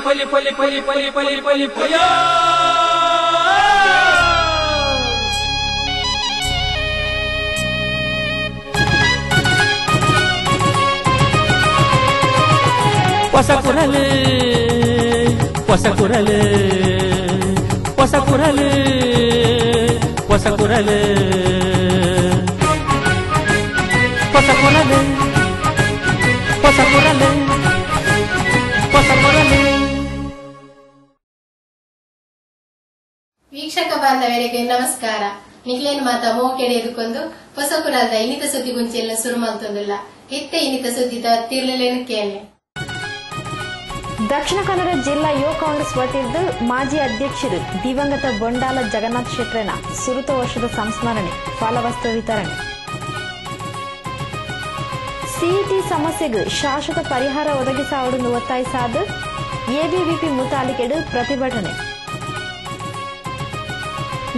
ಪಲಿ ಪಲಿ ಪಲಿ ಪಲಿ ಪಲಿ ಪಲಿ ಪಯ ಹೊಸ ಕುರಲು ಹೊಸ ಕುರಲು ಹೊಸ ಕುರಲು ಹೊಸ ಕುರಲು ಹೊಸ ಕುರಲು ಹೊಸ ಕುರಲು ಹೊಸ ಕುರಲು. ವೀಕ್ಷಕ ಬಾಂಧವರಿಗೆ ನಮಸ್ಕಾರ. ನಿಗ್ಲೇನ್ ಮಾತ ಮೋಕೆಡೆ ಎದುಕೊಂಡು ಹೊಸ ಕುರಾದ ಇನ್ನಿತ ಸುದ್ದಿ ಗುಂಚೆಲ್ಲ ಶುರು ಮಾಡ್ತಂದಿಲ್ಲ. ಇತ್ತೆ ಇನ್ನಿತ ಸುದ್ದಿದ ತಿರ್ಲೇನು ಕೇಳಿ. ದಕ್ಷಿಣ ಕನ್ನಡ ಜಿಲ್ಲಾ ಯುವ ಕಾಂಗ್ರೆಸ್ ವತಿಯಿಂದ ಮಾಜಿ ಅಧ್ಯಕ್ಷರು ದಿವಂಗತ ಬೊಂಡಾಲ ಜಗನ್ನಾಥ್ ಶೆಟ್ರನ ಸುರುತ ವರ್ಷದ ಸಂಸ್ಮರಣೆ ಫಲವಸ್ತು ವಿತರಣೆ. ಸಿಇಟಿ ಸಮಸ್ಯೆಗೆ ಶಾಶ್ವತ ಪರಿಹಾರ ಒದಗಿಸುವುದನ್ನು ಒತ್ತಾಯಿಸಾದ ಎಬಿವಿಪಿ ಮುತಾಲಿಕೆಡು ಪ್ರತಿಭಟನೆ.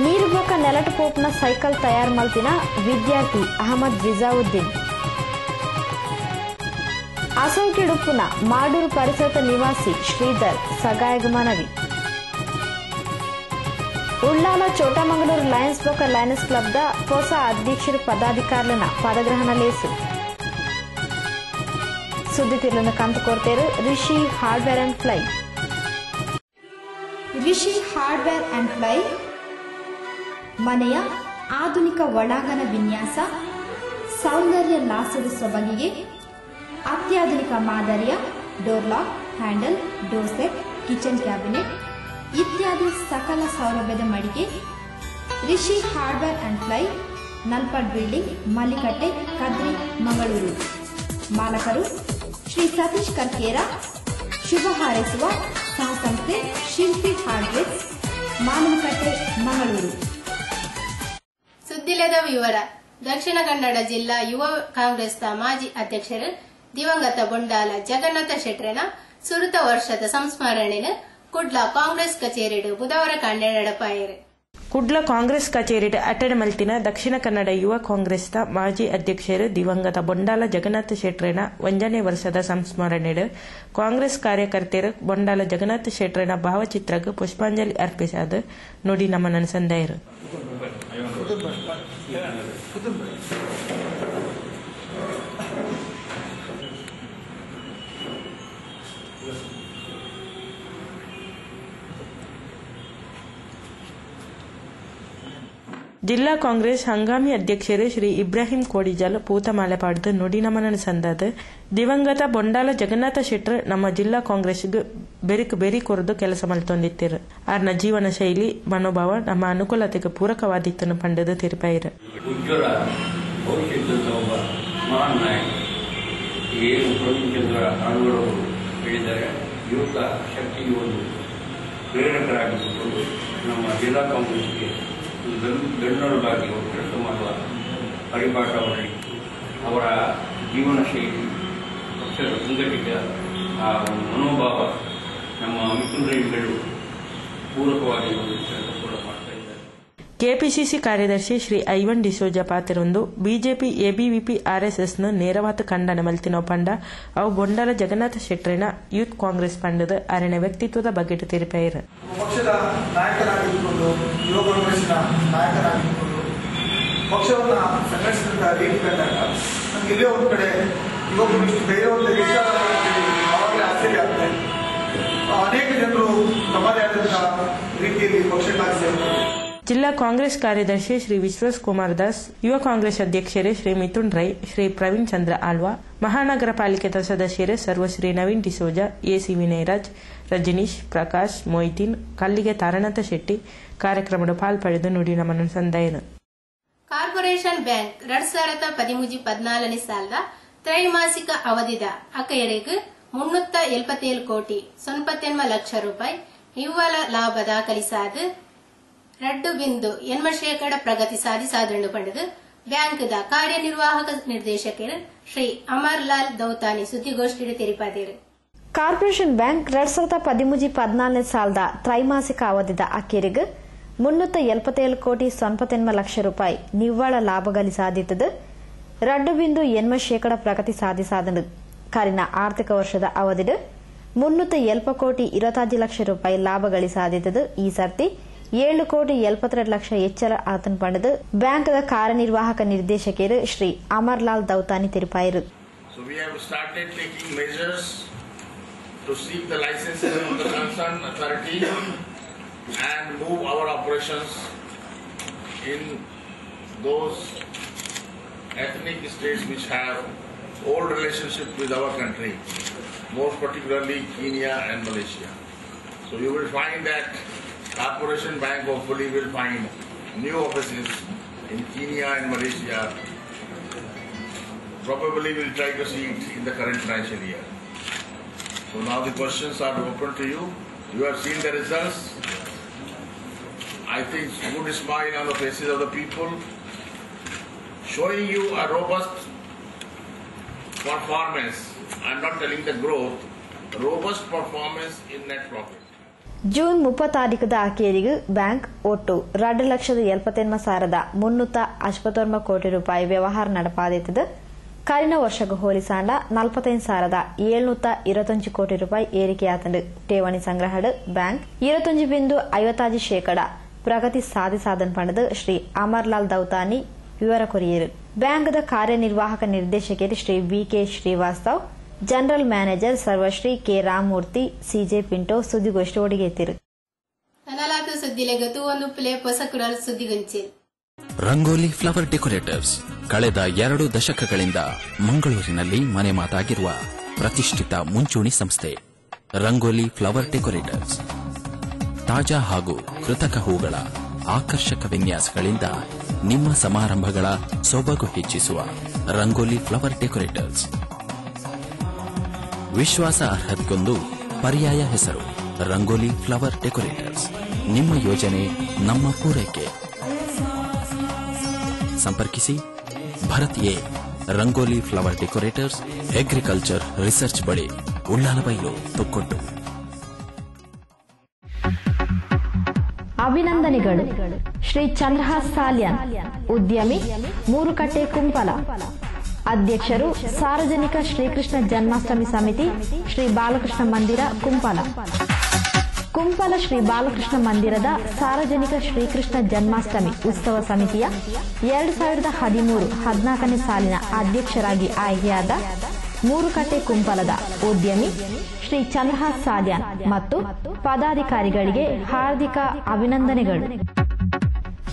ನೀರುಬೋಕ ನೆಲಟು ಪೋಪ್ನ ಸೈಕಲ್ ತಯಾರು ಮಲ್ತಿನ ವಿದ್ಯಾರ್ಥಿ ಅಹಮದ್ ರಿಜಾವುದ್ದೀನ್. ಅಸೌಕಿಡುಪ್ಪುನ ಮಾಡೂರು ಪರಿಸರದ ನಿವಾಸಿ ಶ್ರೀಧರ್ ಸಗಾಯಗ ಮನವಿ. ಉಳ್ಳಾಲ ಚೋಟಮಂಗಳೂರು ಲಯನ್ಸ್ ಬೋಕ ಲಯನ್ಸ್ ಕ್ಲಬ್ದ ಹೊಸ ಅಧ್ಯಕ್ಷರು ಪದಾಧಿಕಾರಿಗಳ ಪದಗ್ರಹಣ ಲೇಸು. ಸುದ್ದಿ ತಿರ್ಲನ್ನು ಕಂತು ಕೊಡ್ತೇರು Rishi hardware and ply. Rishi hardware and ply ಮನೆಯ ಆಧುನಿಕ ಒಳಾಂಗಣ ವಿನ್ಯಾಸ, ಸೌಂದರ್ಯ ಲಾಸದ ಸೊಬಗಿಗೆ ಅತ್ಯಾಧುನಿಕ ಮಾದರಿಯ door lock, handle, door set, kitchen cabinet ಇತ್ಯಾದಿ ಸಕಲ ಸೌಲಭ್ಯದ ಮಳಿಗೆ Rishi hardware and ply, Nalpad building, Mallikatte, Kadri, Mangaluru. ಮಾಲಕರು ಶ್ರೀ ಸತೀಶ್ ಕರ್ಕೇರ. ಶುಭ ಹಾರೈಸುವ ಸಹಸಂಸ್ಥೆ ಶಿಲ್ಪಿ ಹಾರ್ಡ್ವೇರ್, ಮಾನವಕಟ್ಟೆ, ಮಂಗಳೂರು. ಸುದ್ದಿಲದ ವಿವರ. ದಕ್ಷಿಣ ಕನ್ನಡ ಜಿಲ್ಲಾ ಯುವ ಕಾಂಗ್ರೆಸ್ನ ಮಾಜಿ ಅಧ್ಯಕ್ಷರು ದಿವಂಗತ ಬೊಂಡಾಲ ಜಗನ್ನಾಥ ಶೆಟ್ರನ ಸುರುತ ವರ್ಷದ ಸಂಸ್ಮರಣೆನ ಕುಡ್ಲ ಕಾಂಗ್ರೆಸ್ ಕಚೇರಿಡು ಬುಧವಾರ ಕಂಡೆ ನಡಪಾಯರು. ಕುಡ್ಲ ಕಾಂಗ್ರೆಸ್ ಕಚೇರಿಡು ಅಟೆಡ್ ಮಲ್ತಿನ ದಕ್ಷಿಣ ಕನ್ನಡ ಯುವ ಕಾಂಗ್ರೆಸ್ನ ಮಾಜಿ ಅಧ್ಯಕ್ಷರು ದಿವಂಗತ ಬೊಂಡಾಲ ಜಗನ್ನಾಥ ಶೆಟ್ರನ 1ನೇ ವರ್ಷದ ಸಂಸ್ಮರಣೆಡು ಕಾಂಗ್ರೆಸ್ ಕಾರ್ಯಕರ್ತರು ಬೊಂಡಾಲ ಜಗನ್ನಾಥ ಶೆಟ್ರನ ಭಾವಚಿತ್ರಕ್ಕೆ ಪುಷ್ಪಾಂಜಲಿ ಅರ್ಪಿಸಾದ ನುಡಿ ನಮನ ಸಂದಾಯರು. ಜಿಲ್ಲಾ ಕಾಂಗ್ರೆಸ್ ಹಂಗಾಮಿ ಅಧ್ಯಕ್ಷರು ಶ್ರೀ ಇಬ್ರಾಹಿಂ ಕೋಡಿಜಾಲ್ ಪೂತಮಾಲೆ ಪಾಡ್ದು ನುಡಿ ನಮನ ಸಂದಾದ ದಿವಂಗತ ಬೊಂಡಾಲ ಜಗನ್ನಾಥ ಶೆಟ್ರ್ ನಮ್ಮ ಜಿಲ್ಲಾ ಕಾಂಗ್ರೆಸ್ಗೆ ಬೆರಿ ಕೊರದು ಕೆಲಸ ಮಲ್ತೊಂದಿತ್ತಿರು. ಆರ್ನ ಜೀವನ ಶೈಲಿ ಮನೋಭಾವ ನಮ್ಮ ಅನುಕೂಲತೆಗೆ ಪೂರಕವಾದಿತ್ತನ್ನು ಪಂಡದ ತಿರುಪಾಯಿರು. ಉಜ್ವಲ ಭವಿಷ್ಯದ ಒಬ್ಬ ಮಹಾನ್ ನಾಯಕ. ಏನು ಪ್ರವೀಣ್ ಆಳುಗಳು ಹೇಳಿದ್ದಾರೆ, ಯುವಕ ಶಕ್ತಿಗೆ ಒಂದು ಪ್ರೇರಕರಾಗಿದ್ದುಕೊಂಡು ನಮ್ಮ ಜಿಲ್ಲಾ ಕಾಂಗ್ರೆಸ್ಗೆ ಬೆನ್ನೆಲುಬಾಗಿ ಕೆಲಸ ಮಾಡುವ ಪರಿಪಾಠವನ್ನು ಅವರ ಜೀವನ ಶೈಲಿ, ಪಕ್ಷದ ಸಂಘಟಿತ ಆ ಮನೋಭಾವ ನಮ್ಮ ಮಿತ್ರಗಳು ಪೂರಕವಾಗಿ ಕೆಲಸ ಕೂಡ ಮಾಡ್ತಾ ಇದ್ದಾರೆ. ಕೆಪಿಸಿಸಿ ಕಾರ್ಯದರ್ಶಿ ಶ್ರೀ ಐವನ್ ಡಿಸೋಜಾ ಪಾತ್ರರೊಂದು ಬಿಜೆಪಿ ಎಬಿವಿಪಿ ಆರ್ಎಸ್ಎಸ್ನ ನೇರವಾದ ಖಂಡನೆ ಮಲ್ತಿನೋ ಪಂಡ ಅವು ಬೊಂಡಾಲ ಜಗನ್ನಾಥ ಶೆಟ್ರನ ಯೂತ್ ಕಾಂಗ್ರೆಸ್ ಪಂಡದ ಅರಣ್ಯ ವ್ಯಕ್ತಿತ್ವದ ಬಗ್ಗೆ ತಿರುಪಾಯಿರು. ಪಕ್ಷದ ನಾಯಕರಾಗಿದ್ದುಕೊಂಡು ಯುವ ಕಾಂಗ್ರೆಸ್ನ ನಾಯಕರಾಗಿದ್ದುಕೊಂಡು ಪಕ್ಷವನ್ನು ಸಂಘಟಿಸಿದ ರೀತಿ ಕಂಡಾಗ ನಮ್ಗೆ ಇಲ್ಲೇ ಒಂದು ಕಡೆ ಯುವಕರು ಇಷ್ಟು ಧೈರ್ಯವಂತ ಆವಾಗಲೇ ಆಶ್ಚರ್ಯ ಆಗ್ತದೆ. ಅನೇಕ ಜನರು ತಮ್ಮದೇ ಆದಂತಹ ರೀತಿಯಲ್ಲಿ ಪಕ್ಷಕ್ಕಾಗಿ ಸೇರ್ತಾರೆ. ಜಿಲ್ಲಾ ಕಾಂಗ್ರೆಸ್ ಕಾರ್ಯದರ್ಶಿ ಶ್ರೀ ವಿಶ್ವಾಸ್ ಕುಮಾರ್ ದಾಸ್, ಯುವ ಕಾಂಗ್ರೆಸ್ ಅಧ್ಯಕ್ಷರೇ ಶ್ರೀ ಮಿಥುನ್ ರೈ, ಶ್ರೀ ಪ್ರವೀಣ್ ಚಂದ್ರ ಆಳ್ವಾ, ಮಹಾನಗರ ಪಾಲಿಕೆದ ಸದಸ್ಯರೇ ಸರ್ವಶ್ರೀ ನವೀನ್ ಡಿಸೋಜಾ, ಎಸಿ ವಿನಯರಾಜ್, ರಜನೀಶ್, ಪ್ರಕಾಶ್, ಮೊಯ್ತೀನ್, ಕಲ್ಲಿಗೆ ತಾರನಾಥ ಶೆಟ್ಟಿ ಕಾರ್ಯಕ್ರಮದ ಪಾಲ್ಪಡೆದು ನುಡಿ ನಮನ ಸಂದಾಯನು. ಕಾರ್ಪೊರೇಷನ್ ಬ್ಯಾಂಕ್ 2013-14 ಸಾಲದ ತ್ರೈಮಾಸಿಕ ಅವಧಿದ ಅಕೈರೆಗೆ 377 ಕೋಟಿ 99 ಲಕ್ಷ ರೂಪಾಯಿ ನಿವ್ವಳ ಲಾಭ ದಾಖಲಿಸಾದ 2.8% ಪ್ರಗತಿ ಸಾಧಿಸಾದನ್ನು ಪಡೆದು ಬ್ಯಾಂಕ್ದ ಕಾರ್ಯನಿರ್ವಾಹಕ ನಿರ್ದೇಶಕರು ಶ್ರೀ ಅಮರ್ಲಾಲ್ ದೌತಾನಿ ಸುದ್ದಿಗೋಷ್ಠಿಯಲ್ಲಿ ತಿಳಿಸಿದರು. ಕಾರ್ಪೊರೇಷನ್ ಬ್ಯಾಂಕ್ 2013-14 ಸಾಲದ ತ್ರೈಮಾಸಿಕ ಅವಧಿದ ಅಕ್ಕೇರಿಗೆ 377 ಕೋಟಿ 99 ಲಕ್ಷ ರೂಪಾಯಿ ನಿವ್ವಳ ಲಾಭ ಗಳಿಸಾದಿದ್ದು 2.8% ಪ್ರಗತಿ ಸಾಧಿಸಾದ ಕಾರಿನ ಆರ್ಥಿಕ ವರ್ಷದ ಅವಧಿಡು 370,20,00,000 ರೂಪಾಯಿ ಲಾಭ ಗಳಿಸಾದಿದ್ದು ಈ ಸರ್ತಿ 7,72,00,000 ಹೆಚ್ಚಳ ಆತನ ಪಡೆದು ಬ್ಯಾಂಕ್ದ ಕಾರ್ಯನಿರ್ವಾಹಕ ನಿರ್ದೇಶಕರು Shri ಅಮರ್ಲಾಲ್ ದೌತಾನಿ ತಿಳಿಪಾಯಿರು. So we have started taking measures to seek the licenses from the concerned authority and move our operations in those ethnic states which have old relationship with our country, most particularly Kenya and Malaysia. So you will find that Corporation Bank hopefully will find new offices in Kenya and Malaysia. Probably we'll try to see it in the current financial year. So now the questions are open to you. You have seen the results. I think good smile on the faces of the people, showing you a robust performance. I'm not telling the growth, robust performance in net profit. June 30 ಆಖೇರಿಗೆ bank ಒಟ್ಟು 2,78,359 ಕೋಟಿ ರೂಪಾಯಿ ವ್ಯವಹಾರ ನಡೆಪಾದಿತ್ತು. ಕಳೆದ ವರ್ಷಕ್ಕೆ ಹೋಲಿಸಾಂಡ 45,725 ಕೋಟಿ ರೂಪಾಯಿ ಏರಿಕೆಯಾತಂಡು. ಠೇವಣಿ ಸಂಗ್ರಹದ ಬ್ಯಾಂಕ್ 21.55% ಪ್ರಗತಿ ಸಾಧಿಸಾದನ್ ಪಡೆದು ಶ್ರೀ ಅಮರ್ಲಾಲ್ ದೌತಾನಿ ವಿವರ ಕೊರಿಯರು. ಬ್ಯಾಂಕ್ದ ಕಾರ್ಯನಿರ್ವಾಹಕ ನಿರ್ದೇಶಕರು Shri V K. Srivastav, general manager ಸರ್ವಶ್ರೀ ಕೆ. ರಾಮಮೂರ್ತಿ, ಸಿಜೆ ಪಿಂಟೋ ಸುದ್ದಿಗೋಷ್ಠಿ ಒಡಿಗೆತ್ತಿರು. ರಂಗೋಲಿ ಫ್ಲವರ್ ಡೆಕೋರೇಟರ್ಸ್ ಕಳೆದ 2 ದಶಕಗಳಿಂದ ಮಂಗಳೂರಿನಲ್ಲಿ ಮನೆ ಮಾತಾಗಿರುವ ಪ್ರತಿಷ್ಠಿತ ಮುಂಚೂಣಿ ಸಂಸ್ಥೆ. ರಂಗೋಲಿ ಫ್ಲವರ್ ಡೆಕೋರೇಟರ್ಸ್ ತಾಜಾ ಹಾಗೂ ಕೃತಕ ಹೂಗಳ ಆಕರ್ಷಕ ವಿನ್ಯಾಸಗಳಿಂದ ನಿಮ್ಮ ಸಮಾರಂಭಗಳ ಸೊಬಗು ಹೆಚ್ಚಿಸುವ ರಂಗೋಲಿ ಫ್ಲವರ್ ಡೆಕೋರೇಟರ್ಸ್. ವಿಶ್ವಾಸ ಅರ್ಹತೆಗೊಂದು ಪರ್ಯಾಯ ಹೆಸರು ರಂಗೋಲಿ ಫ್ಲವರ್ ಡೆಕೋರೇಟರ್ಸ್. ನಿಮ್ಮ ಯೋಜನೆ ನಮ್ಮ ಪೂರೈಕೆ. ಸಂಪರ್ಕಿಸಿ Bharath A. Rangoli flower decorators, agriculture research ಬಳಿ, ಉಳ್ಳಾಲಬೈಲು, ತುಕ್ಕೊಟ್ಟು. ಅಭಿನಂದನೆಗಳು. ಶ್ರೀ ಚಂದ್ರಹಾಸ್ ಸಾಲ್ಯಾನ್, ಉದ್ಯಮಿ, ಮೂರುಕಟ್ಟೆ, ಕುಂಪಲ. ಅಧ್ಯಕ್ಷರು ಸಾರ್ವಜನಿಕ ಶ್ರೀಕೃಷ್ಣ ಜನ್ಮಾಷ್ಟಮಿ ಸಮಿತಿ, ಶ್ರೀ ಬಾಲಕೃಷ್ಣ ಮಂದಿರ, ಕುಂಪಲ. ಕುಂಪಲ ಶ್ರೀ ಬಾಲಕೃಷ್ಣ ಮಂದಿರದ ಸಾರ್ವಜನಿಕ ಶ್ರೀಕೃಷ್ಣ ಜನ್ಮಾಷ್ಟಮಿ ಉತ್ಸವ ಸಮಿತಿಯ 2013-14ನೇ ಸಾಲಿನ ಅಧ್ಯಕ್ಷರಾಗಿ ಆಯ್ಕೆಯಾದ ಮೂರುಕಟ್ಟೆ ಕುಂಪಲದ ಉದ್ಯಮಿ ಶ್ರೀ ಚಂದ್ರಹಾಸ್ ಸಾಲ್ಯಾನ್ ಮತ್ತು ಪದಾಧಿಕಾರಿಗಳಿಗೆ ಹಾರ್ದಿಕ ಅಭಿನಂದನೆಗಳು.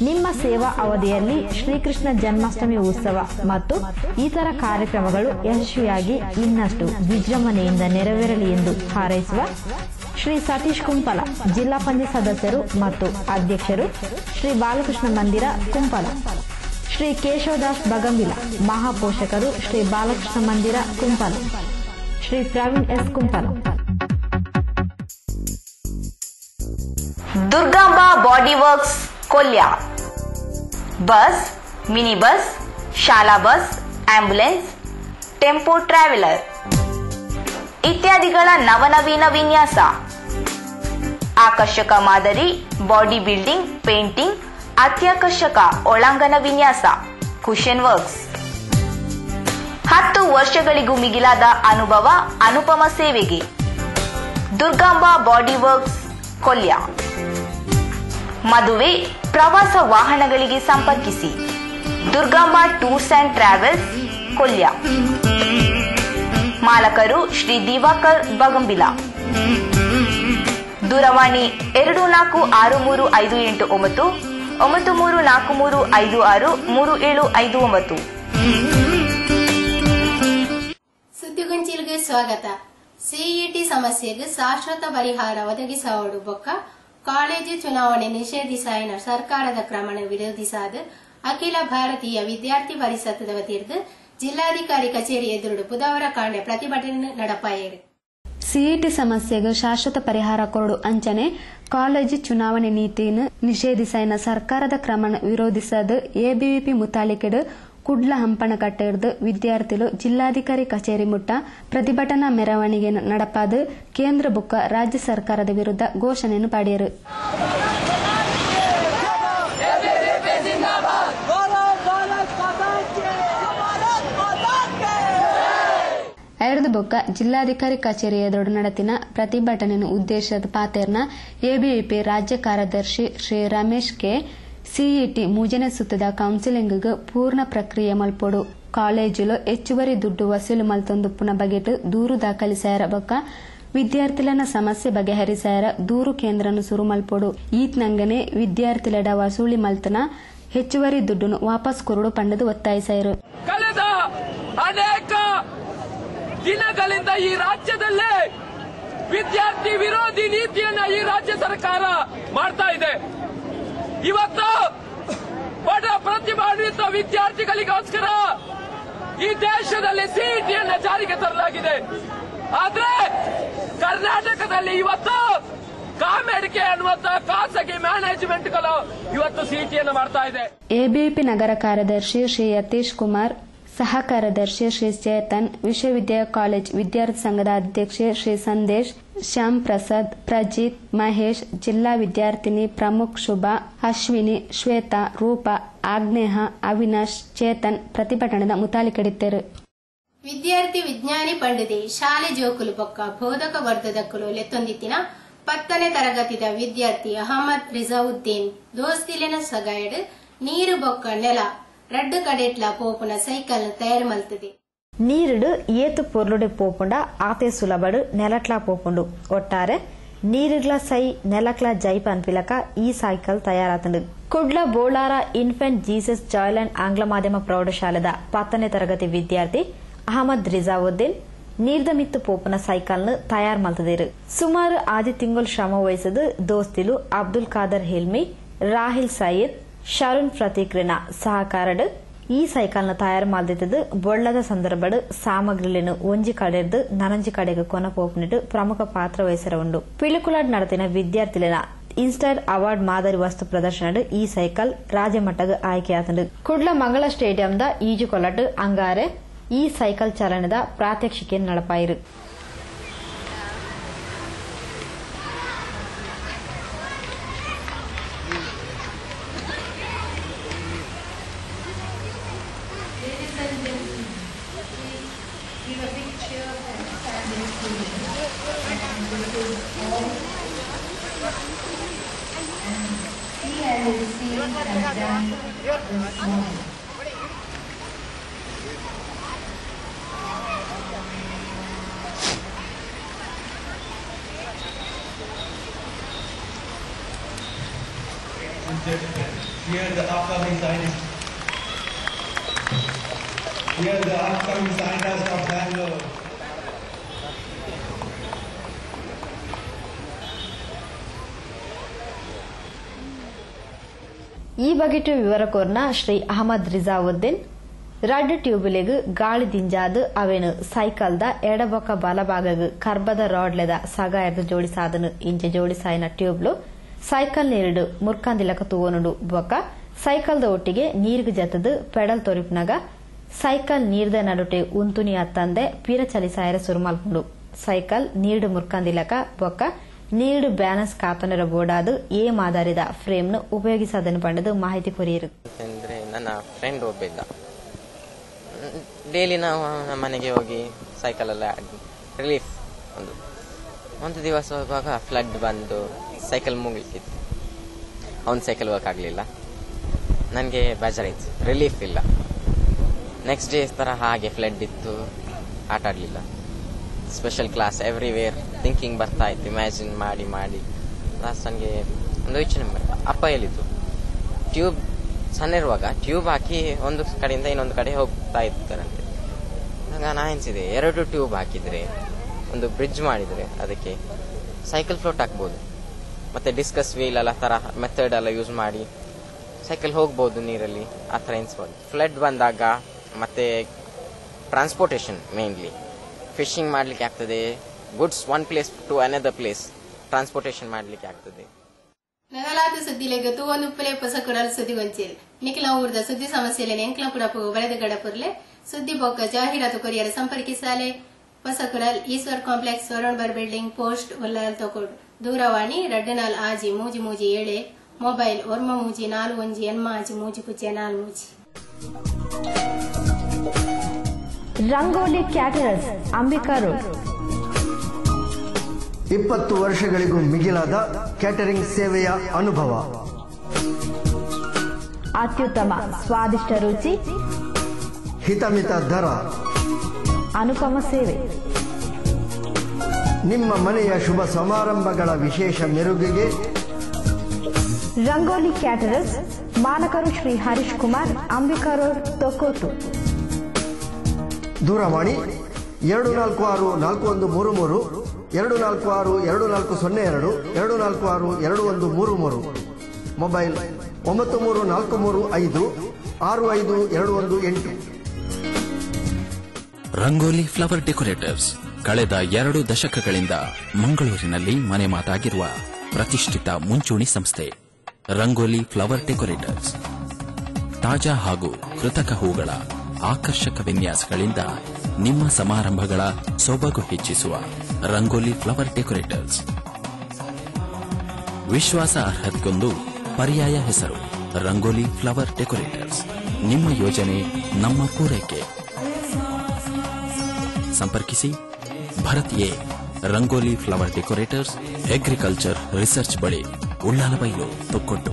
ನಿಮ್ಮ ಸೇವಾ ಅವಧಿಯಲ್ಲಿ ಶ್ರೀಕೃಷ್ಣ ಜನ್ಮಾಷ್ಟಮಿ ಉತ್ಸವ ಮತ್ತು ಇತರ ಕಾರ್ಯಕ್ರಮಗಳು ಯಶಸ್ವಿಯಾಗಿ ಇನ್ನಷ್ಟು ವಿಜೃಂಭಣೆಯಿಂದ ನೆರವೇರಲಿ ಎಂದು ಹಾರೈಸುವ ಶ್ರೀ ಸತೀಶ್ ಕುಂಪಲ, ಜಿಲ್ಲಾ ಪಂಚಾಯತ್ ಸದಸ್ಯರು ಮತ್ತು ಅಧ್ಯಕ್ಷರು, Shri Balakrishna Mandira, Kumpala. Shri Keshavadas Bagambila, ಮಹಾಪೋಷಕರು, Shri Balakrishna Mandira, Kumpala. Shri Praveen S, Kumpala. Durgamba body works, Kolya. Bus, mini bus, ಶಾಲಾ ಬಸ್, ಆಂಬ್ಯುಲೆನ್ಸ್, ಟೆಂಪೋ ಟ್ರಾವೆಲರ್ ಇತ್ಯಾದಿಗಳ ನವನವೀನ ವಿನ್ಯಾಸ. ಆಕರ್ಷಕ ಮಾದರಿ, ಬಾಡಿ ಬಿಲ್ಡಿಂಗ್, ಪೇಂಟಿಂಗ್, ಅತ್ಯಾಕರ್ಷಕ ಒಳಾಂಗಣ ವಿನ್ಯಾಸ, ಕುಶನ್ ವರ್ಕ್ಸ್. 10 ವರ್ಷಗಳಿಗೂ ಮಿಗಿಲಾದ ಅನುಭವ, ಅನುಪಮ ಸೇವೆಗೆ ದುರ್ಗಾಂಬಾ ಬಾಡಿ ವರ್ಕ್ಸ್, ಕೊಲ್ಯ. ಮದುವೆ, ಪ್ರವಾಸ ವಾಹನಗಳಿಗೆ ಸಂಪರ್ಕಿಸಿ Durgamba tours and travels, Kolya. ಮಾಲಕರು ಶ್ರೀ ದಿವಾಕರ್ ಬಗಂಬಿಲ. ದೂರವಾಣಿ 246358 9343563759. ಸುದ್ದಿಗೊಂಚಿಲ್ಗೆ ಸ್ವಾಗತ. ಸಿಇಟಿ ಸಮಸ್ಯೆಗೆ ಶಾಶ್ವತ ಪರಿಹಾರ ಒದಗಿಸುವ ಬೊಕ್ಕ ಕಾಲೇಜು ಚುನಾವಣೆ ನಿಷೇಧಿಸಾಯಿನ ಸರ್ಕಾರದ ಕ್ರಮಣ ವಿರೋಧಿಸಾದ ಅಖಿಲ ಭಾರತೀಯ ವಿದ್ಯಾರ್ಥಿ ಪರಿಷತ್ತದ ವತಿಯಿಂದ ಜಿಲ್ಲಾಧಿಕಾರಿ ಕಚೇರಿ ಎದುರು ಬುಧವಾರ ಕಾಂಡೆ ಪ್ರತಿಭಟನೆ ನಡಪಾಯಿರು. ಸಿಇಟಿ ಸಮಸ್ಯೆಗೆ ಶಾಶ್ವತ ಪರಿಹಾರ ಕೊರಡು ಅಂಚನೆ ಕಾಲೇಜು ಚುನಾವಣೆ ನೀತಿಯನ್ನು ನಿಷೇಧಿಸಾಯಿನ ಸರ್ಕಾರದ ಕ್ರಮಣ ವಿರೋಧಿಸದ ಎಬಿವಿಪಿ ಮುತಾಲಿಕೆಡು ಕುಡ್ಲ ಹಂಪಣಕಟ್ಟೆ ಹಿಡಿದು ವಿದ್ಯಾರ್ಥಿಗಳು ಜಿಲ್ಲಾಧಿಕಾರಿ ಕಚೇರಿ ಮುಟ್ಟ ಪ್ರತಿಭಟನಾ ಮೆರವಣಿಗೆ ನಡಪಾದ ಕೇಂದ್ರ ಬುಕ್ಕ ರಾಜ್ಯ ಸರ್ಕಾರದ ವಿರುದ್ಧ ಘೋಷಣೆಯನ್ನು ಪಡೆಯರು. ಬೊಕ್ಕ ಜಿಲ್ಲಾಧಿಕಾರಿ ಕಚೇರಿ ಎದುರು ನಡೆತಿನ ಪ್ರತಿಭಟನೆ ಉದ್ದೇಶದ ಪಾತೆರ್ನ ಎಬಿವಿಪಿ ರಾಜ್ಯ ಕಾರ್ಯದರ್ಶಿ ಶ್ರೀ ರಮೇಶ್ ಕೆ ಸಿಇಟಿ ಮೂಜನೆ ಸುತ್ತದ ಕೌನ್ಸಿಲಿಂಗ್ ಪೂರ್ಣ ಪ್ರಕ್ರಿಯೆ ಮಲ್ಪೊಡು ಕಾಲೇಜುలో ಹೆಚ್ಚುವರಿ ದುಡ್ಡು ವಸೂಲು ಮಲ್ತೊಂದುಪ್ಪುನ ಬಗೆಟ್ ದೂರು ದಾಖಲಿಸಾರ ಬೊಕ್ಕ ವಿದ್ಯಾರ್ಥಿಲನ ಸಮಸ್ಯೆ ಬಗೆಹರಿಸಾರ ದೂರು ಕೇಂದ್ರನು ಸುರು ಮಲ್ಪೊಡು ಈತ್ನಂಗನೆ ವಿದ್ಯಾರ್ಥಿಲಡ ವಸೂಲಿ ಮಲ್ತನ ಹೆಚ್ಚುವರಿ ದುಡ್ಡುನು ವಾಪಸ್ ಕೊರಡು ಪಂಡದು ಒತ್ತಾಯಿಸಾರು. ಕಳೆದ ಅನೇಕ ದಿನಗಳಿಂದ ಈ ರಾಜ್ಯದಲ್ಲೇ ವಿದ್ಯಾರ್ಥಿ ವಿರೋಧಿ ನೀತಿಯನ್ನ ಈ ರಾಜ್ಯ ಸರ್ಕಾರ ಮಾಡ್ತಾ ಇದೆ. ಇವತ್ತು ಬಡ ಪ್ರತಿಭಾನ್ವಿತ ವಿದ್ಯಾರ್ಥಿಗಳಿಗೋಸ್ಕರ ಈ ದೇಶದಲ್ಲಿ ಸಿಇಟಿಯನ್ನ ಜಾರಿಗೆ ತರಲಾಗಿದೆ. ಆದ್ರೆ ಕರ್ನಾಟಕದಲ್ಲಿ ಇವತ್ತು ಕಾಮೆಡಿಕೆ ಅನ್ನುವಂತಹ ಖಾಸಗಿ ಮ್ಯಾನೇಜ್ಮೆಂಟ್ಗಳು ಇವತ್ತು ಸಿಇಟಿಯನ್ನು ಮಾಡ್ತಾ ಇದೆ. ಎಬಿವಿಪಿ ನಗರ ಕಾರ್ಯದರ್ಶಿ ಶ್ರೀ ಯತೀಶ್ ಕುಮಾರ್, ಸಹ ಕಾರ್ಯದರ್ಶಿ ಶ್ರೀ ಚೇತನ್, ವಿಶ್ವವಿದ್ಯಾಲಯ ಕಾಲೇಜ್ ವಿದ್ಯಾರ್ಥಿ ಸಂಘದ ಅಧ್ಯಕ್ಷೆ ಶ್ರೀ ಸಂದೇಶ್, ಶ್ಯಾಮ್ ಪ್ರಸಾದ್, ಪ್ರಜಿತ್, ಮಹೇಶ್, ಜಿಲ್ಲಾ ವಿದ್ಯಾರ್ಥಿನಿ ಪ್ರಮುಖ್, ಶುಭಾ, ಅಶ್ವಿನಿ, ಶ್ವೇತಾ, ರೂಪಾ, ಆಗ್ನೇಹ, ಅವಿನಾಶ್, ಚೇತನ್ ಪ್ರತಿಭಟನೆದ ಮುತಾಲಿಕಡಿದ್ದರು. ವಿದ್ಯಾರ್ಥಿ ವಿಜ್ಞಾನಿ ಪಂಡಿತಿ ಶಾಲೆ ಜೋಕುಲು ಬೊಕ್ಕ ಬೋಧಕ ವರ್ಧದಕ್ಕುಲು ಲೆತ್ತೊಂದಿತ್ತಿನ 10ನೇ ತರಗತಿದ ವಿದ್ಯಾರ್ಥಿ ಅಹಮದ್ ರಿಜಾವುದ್ದೀನ್ ದೋಸ್ತಿಲಿನ ಸಗಾಯಡ್ ನೀರು ಬೊಕ್ಕ ನೆಲ ರಡ್ಡು ಕಡೆಟ್ಲ ಪೋಪುನ ಸೈಕಲ್ ತಯಾರು ಮಲ್ತದೆ. ನೀರುಡು ಏತು ಪೊರ್ಲುಡೆ ಪೋಪುಂಡ ಆತೆ ಸುಲಭಡು ನೆಲಕ್ಲಾ ಪೋಪುಂಡು ಒಟ್ಟಾರೆ ನೀರುಗ್ಲ ಸೈ ನೆಲಕ್ಲ ಜೈಪ್ ಅನ್ಪಿಲಕ ಈ ಸೈಕಲ್ ತಯಾರಾತಂಡು. Kudla Bolara infant Jesus Joyland ಆಂಗ್ಲ ಮಾಧ್ಯಮ ಪ್ರೌಢಶಾಲೆದ 10ನೇ ತರಗತಿ ವಿದ್ಯಾರ್ಥಿ ಅಹಮದ್ ರಿಜಾವುದ್ದೀನ್ ನೀರ್ದ ಮಿತ್ತು ಪೋಪುನ ಸೈಕಲ್ನ ತಯಾರು ಮಲ್ತದೇರು. ಸುಮಾರು ಆದಿ ತಿಂಗಳು ಶ್ರಮ ವಹಿಸದು ದೋಸ್ತಿಲು ಅಬ್ದುಲ್ ಖಾದರ್ ಹಿಲ್ಮಿ, ರಾಹಿಲ್ ಸಯೀದ್, ಶರುಣ್ ಪ್ರತೀಕ್ರಿನ ಸಹಕಾರಡು ಈ ಸೈಕಲ್ನ ತಯಾರು ಮಲ್ದಿದ್ದು ಬೊಳ್ಳದ ಸಂದರ್ಭಡು ಸಾಮಗ್ರಿಲಿನ ಒಂಜಿ ಕಡೆದು ನನಂಜಿ ಕಡೆಗೆ ಕೊನ ಪೋಪುನಿಟ್ಟು ಪ್ರಮುಖ ಪಾತ್ರ ವಹಿಸರ ಉಂಡು. ಪಿಳುಕುಲಾಡ್ ನಡತಿನ ವಿದ್ಯಾರ್ಥಿಲಿನ ಇನ್ಸ್ಟರ್ ಅವಾರ್ಡ್ ಮಾದರಿ ವಸ್ತು ಪ್ರದರ್ಶನಡು ಈ ಸೈಕಲ್ ರಾಜ್ಯಮಟ್ಟದ ಆಯ್ಕೆಯಾತಂಡು. ಕುಡ್ಲ ಮಂಗಳ ಸ್ಟೇಡಿಯಂದ ಈಜುಕೊಲ್ಲಟ್ಟು ಅಂಗಾರೆ ಈ ಸೈಕಲ್ ಚಾಲನೆದ ಪ್ರಾತ್ಯಕ್ಷಿಕೆ ನಡಪಾಯಿರು. Here the upcoming scientists. Here the upcoming scientists of Bangalore. ಈ ಬಗೆಟ್ ವಿವರ ಕೋರ್ನ ಶ್ರೀ ಅಹಮದ್ ರಿಜಾವುದ್ದೀನ್ ರಡ್ ಟ್ಯೂಬ್ಲೆಗ್ ಗಾಳಿ ದಿಂಜಾದು ಅವೇನು ಸೈಕಲ್ದ ಎಡಬೊಕ್ಕ ಬಲಭಾಗಗ್ ಕರ್ಬದ ರಾಡ್ಲೆದ ಸಗಾಯರ್ದು ಜೋಡಿಸಾದನು ಇಂಚೆ ಜೋಡಿಸಾಯಿನ ಟ್ಯೂಬ್ಲು ಸೈಕಲ್ ನೀರುಡು ಮುರ್ಕಂದಿಲಕ ತೂವನುಡು ಬೊಕ್ಕ ಸೈಕಲ್ದ ಒಟ್ಟಿಗೆ ನೀರ್ಗ್ ಜತದು ಪೆಡಲ್ ತೊರಿಪ್ನಾಗ ಸೈಕಲ್ ನೀರ್ದ ನಡುಟೆ ಉಂತುನಿ ಅತ್ತಂದೆ ಪೀರ ಚಲಿಸಾಯರ ಸುರುಮಲ್ಪುಂಡು. ಸೈಕಲ್ ನೀರ್ಡು ಮುರ್ಕಂದಿಲಕ ಬೊಕ್ಕ ನೀರ್ಡು ಬ್ಯಾಲೆನ್ಸ್ ಕಾತನರ ಬೋರ್ಡಾದು ಏ ಮಾದರಿದ ಫ್ರೇಮ್ನು ಉಪಯೋಗಿಸದನ್ನು ಪಂಡದು ಮಾಹಿತಿ ಕೊರಿಯರು. ನನ್ನ ಫ್ರೆಂಡ್ ಒಬ್ಬಿದ್ದ, ಡೈಲಿ ನಾವು ನಮ್ಮ ಮನೆಗೆ ಹೋಗಿ ಸೈಕಲ್ ಎಲ್ಲ ಆಡಿ ರಿಲೀಫ್. ಒಂದು ದಿವಸ ಹೋಗುವಾಗ ಫ್ಲಡ್ ಬಂದು ಸೈಕಲ್ ಮುಗಿತಿತ್ತು. ಅವನ ಸೈಕಲ್ ವರ್ಕ್ ಆಗಲಿಲ್ಲ. ನನಗೆ ಬೇಜಾರಾಯ್ತು, ರಿಲೀಫ್ ಇಲ್ಲ. ನೆಕ್ಸ್ಟ್ ಡೇ ಥರ ಹಾಗೆ ಫ್ಲಡ್ ಇತ್ತು, ಆಟ ಆಡಲಿಲ್ಲ. ಸ್ಪೆಷಲ್ ಕ್ಲಾಸ್ ಎವ್ರಿವೇರ್ ಥಿಂಕಿಂಗ್ ಬರ್ತಾ ಇತ್ತು, ಇಮ್ಯಾಜಿನ್ ಮಾಡಿ ಮಾಡಿ ಲಾಸ್ಟ್ ನನಗೆ ಒಂದು ಯೋಚನೆ ಅಪ್ಪ ಹೇಳಿದ್ದು, ಟ್ಯೂಬ್ ಸಣ್ಣ ಇರುವಾಗ ಟ್ಯೂಬ್ ಹಾಕಿ ಒಂದು ಕಡೆಯಿಂದ ಇನ್ನೊಂದು ಕಡೆ ಹೋಗ್ತಾ ಇರ್ತಾರಂತೆ. ನಾನು ಎನಿಸಿದೆ, 2 ಟ್ಯೂಬ್ ಹಾಕಿದರೆ ಒಂದು ಬ್ರಿಡ್ಜ್ ಮಾಡಿದರೆ ಅದಕ್ಕೆ ಸೈಕಲ್ ಫ್ಲೋಟ್ ಹಾಕ್ಬೋದು, ಮತ್ತೆ ಡಿಸ್ಕಸ್ ವೀಲ್ ಎಲ್ಲ ತರ ಮೆಥಡ್ ಎಲ್ಲ ಯೂಸ್ ಮಾಡಿ ಸೈಕಲ್ ಹೋಗ್ಬೋದು ನೀರಲ್ಲಿ, ಆ ಥರ ಎನಿಸ್ಬೋದು. ಫ್ಲಡ್ ಬಂದಾಗ ಮತ್ತೆ ಟ್ರಾನ್ಸ್ಪೋರ್ಟೇಷನ್, ಮೇನ್ಲಿ ಫಿಶಿಂಗ್ ಮಾಡ್ಲಿಕ್ಕೆ ಆಗ್ತದೆ, goods one place to another place transportation ಮಾಡ್ಲಿಕ್ಕೆ ಆಗ್ತದೆ. ನಗಲಾದ ಸುದ್ದಿಲೆಗೆ ತೂವೊಂದು ಉಪ್ಪಲೆ ಹೊಸ ಕೊಡಲು ಸುದ್ದಿ ವಂಚೇರಿ ನಿಖಿಲ ಊರ್ದ ಸುದ್ದಿ ಸಮಸ್ಯೆಲೆ ಎಂಕ್ಲ ಪುಡಪು ಬರೆದ ಗಡಪುರ್ಲೆ ಸುದ್ದಿ ಬೊಕ್ಕ ಜಾಹೀರಾತು ಕೊರಿಯರ ಸಂಪರ್ಕಿಸಾಲೆ ಹೊಸ ಕೊಡಲ್ Eshwar complex Varun building post Ullal ತಕೋಡು ದೂರವಾಣಿ 24 ಆಜಿ ಮೂಜಿ ಮೂಜಿ 7 ಮೊಬೈಲ್ 1 ಮೂಜಿ 4 1 8 ಮೂಜಿ ಪುಚ್ಚೆ 4 ಮೂಜಿ. Rangoli caterers Ambika road. 20 ವರ್ಷಗಳಿಗೂ ಮಿಗಿಲಾದ ಕ್ಯಾಟರಿಂಗ್ ಸೇವೆಯ ಅನುಭವ. ಅತ್ಯುತ್ತಮ ಸ್ವಾದಿಷ್ಟ ರುಚಿ, ಹಿತಮಿತ ದರ, ಅನುಪಮ ಸೇವೆ. ನಿಮ್ಮ ಮನೆಯ ಶುಭ ಸಮಾರಂಭಗಳ ವಿಶೇಷ ಮೆರುಗಿಗೆ ರಂಗೋಲಿ ಕ್ಯಾಟರರ್ಸ್, ಮಾಲಕರು ಶ್ರೀ ಹರೀಶ್ ಕುಮಾರ್, ಅಂಬಿಕಾ ರೋಡ್, ತೊಕ್ಕೋಟು. ದೂರವಾಣಿ 246-4133, 246-2402, 246-2133. ಮೊಬೈಲ್ 9343565218. ರಂಗೋಲಿ ಫ್ಲವರ್ ಡೆಕೋರೇಟರ್ಸ್ ಕಳೆದ 2 ದಶಕಗಳಿಂದ ಮಂಗಳೂರಿನಲ್ಲಿ ಮನೆ ಮಾತಾಗಿರುವ ಪ್ರತಿಷ್ಠಿತ ಮುಂಚೂಣಿ ಸಂಸ್ಥೆ. ರಂಗೋಲಿ ಫ್ಲವರ್ ಡೆಕೋರೇಟರ್ಸ್ ತಾಜಾ ಹಾಗೂ ಕೃತಕ ಹೂಗಳ ಆಕರ್ಷಕ ವಿನ್ಯಾಸಗಳಿಂದ ನಿಮ್ಮ ಸಮಾರಂಭಗಳ ಸೊಬಗು ಹೆಚ್ಚಿಸುವ ರಂಗೋಲಿ ಫ್ಲವರ್ ಡೆಕೋರೇಟರ್ಸ್. ವಿಶ್ವಾಸಾರ್ಹತೆಗೊಂದು ಪರ್ಯಾಯ ಹೆಸರು ರಂಗೋಲಿ ಫ್ಲವರ್ ಡೆಕೋರೇಟರ್ಸ್. ನಿಮ್ಮ ಯೋಜನೆ ನಮ್ಮ ಪೂರೈಕೆ. ಸಂಪರ್ಕಿಸಿ Bharath A, Rangoli flower decorators, agriculture research ಬಳಿ, ಉಳ್ಳಾಲಬೈಲು, ತೊಕ್ಕೊಟ್ಟು.